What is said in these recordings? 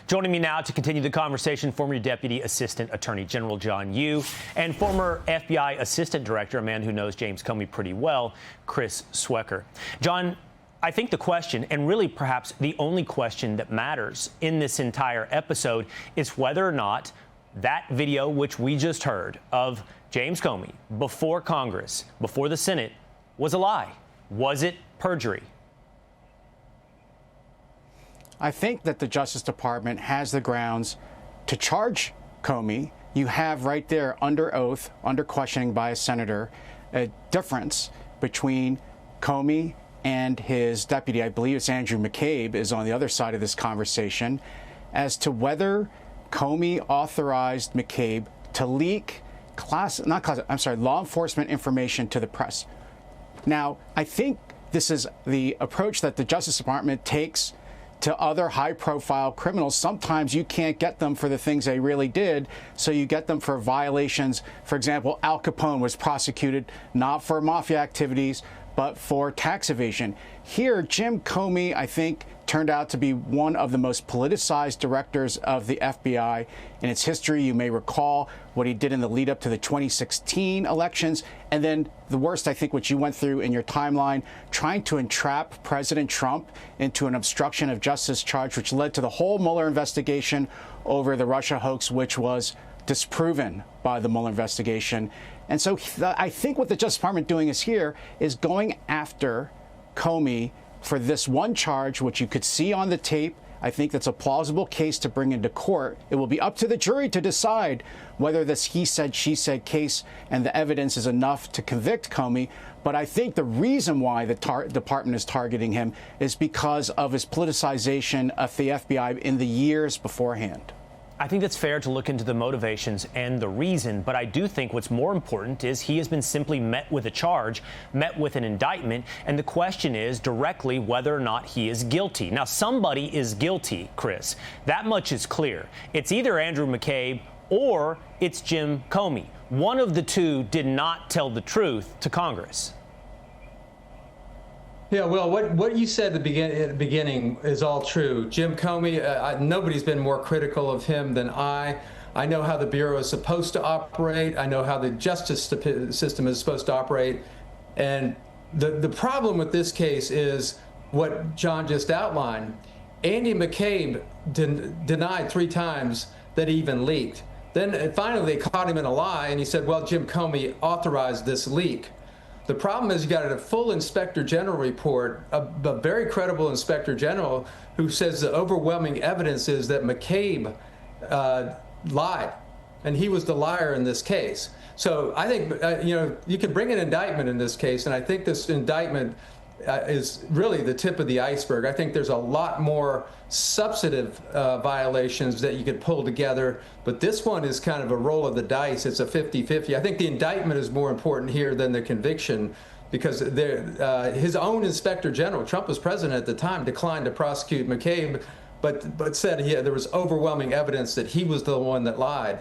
Joining me now to continue the conversation, former Deputy Assistant Attorney General John Yoo and former FBI Assistant Director, a man who knows James Comey pretty well, Chris Swecker. John, I think the question, and really perhaps the only question that matters in this entire episode, is whether or not that video, which we just heard, of James Comey before Congress, before the Senate, was a lie. Was it perjury? I think that the Justice Department has the grounds to charge Comey. You have right there under oath, under questioning by a senator, a difference between Comey and his deputy. I believe it's Andrew McCabe is on the other side of this conversation as to whether Comey authorized McCabe to leak law enforcement information to the press. Now, I think this is the approach that the Justice Department takes to other high-profile criminals. Sometimes you can't get them for the things they really did, so you get them for violations. For example, Al Capone was prosecuted not for mafia activities, but for tax evasion. Here, Jim Comey, I think, turned out to be one of the most politicized directors of the FBI in its history. You may recall what he did in the lead up to the 2016 elections. And then the worst, I think, what you went through in your timeline, trying to entrap President Trump into an obstruction of justice charge, which led to the whole Mueller investigation over the Russia hoax, which was disproven by the Mueller investigation. And so I think what the Justice Department doing is going after Comey for this one charge, which you could see on the tape. I think that's a plausible case to bring into court. It will be up to the jury to decide whether this he said, she said case and the evidence is enough to convict Comey. But I think the reason why the department is targeting him is because of his politicization of the FBI in the years beforehand. I think that's fair to look into the motivations and the reason, but I do think what's more important is he has been simply met with a charge, met with an indictment, and the question is directly whether or not he is guilty. Now, somebody is guilty, Chris. That much is clear. It's either Andrew McCabe or it's Jim Comey. One of the two did not tell the truth to Congress. Yeah, well, what you said at the beginning is all true. Jim Comey, nobody's been more critical of him than I. I know how the Bureau is supposed to operate. I know how the justice system is supposed to operate. And the problem with this case is what John just outlined. Andy McCabe denied 3 times that he even leaked. Then finally they caught him in a lie, and he said, well, Jim Comey authorized this leak. The problem is you got a full Inspector General report, a very credible Inspector General who says the overwhelming evidence is that McCabe lied, and he was the liar in this case. So I think, you can bring an indictment in this case, and I think this indictment is really the tip of the iceberg. I think there's a lot more substantive violations that you could pull together, but this one is kind of a roll of the dice. It's a 50-50. I think the indictment is more important here than the conviction, because his own Inspector General, Trump was president at the time, declined to prosecute McCabe, but said there was overwhelming evidence that he was the one that lied.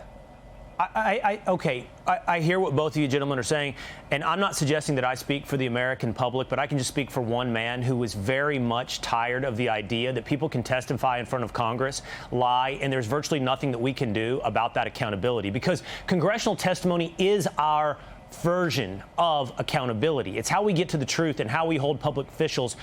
I hear what both of you gentlemen are saying, and I'm not suggesting that I speak for the American public, but I can just speak for one man who was very much tired of the idea that people can testify in front of Congress, lie, and there's virtually nothing that we can do about that accountability, because congressional testimony is our version of accountability. It's how we get to the truth and how we hold public officials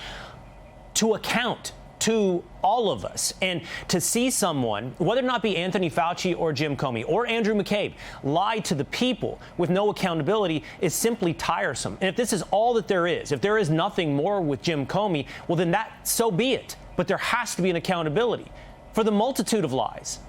to account to all of us. And to see someone, whether or not be Anthony Fauci or Jim Comey or Andrew McCabe, lie to the people with no accountability is simply tiresome. And if this is all that there is, if there is nothing more with Jim Comey, well, then so be it. But there has to be an accountability for the multitude of lies.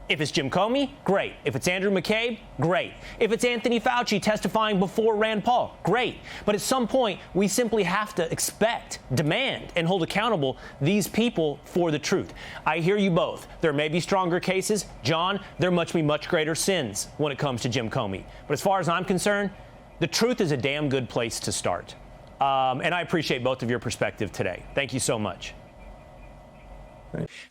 If it's Jim Comey, great. If it's Andrew McCabe, great. If it's Anthony Fauci testifying before Rand Paul, great. But at some point, we simply have to expect, demand, and hold accountable these people for the truth. I hear you both. There may be stronger cases. John, there must be much greater sins when it comes to Jim Comey. But as far as I'm concerned, the truth is a damn good place to start. And I appreciate both of your perspective today. Thank you so much.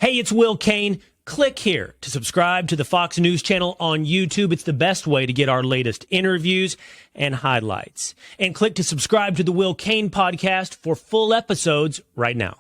Hey, it's Will Cain. Click here to subscribe to the Fox News channel on YouTube. It's the best way to get our latest interviews and highlights. And click to subscribe to the Will Cain podcast for full episodes right now.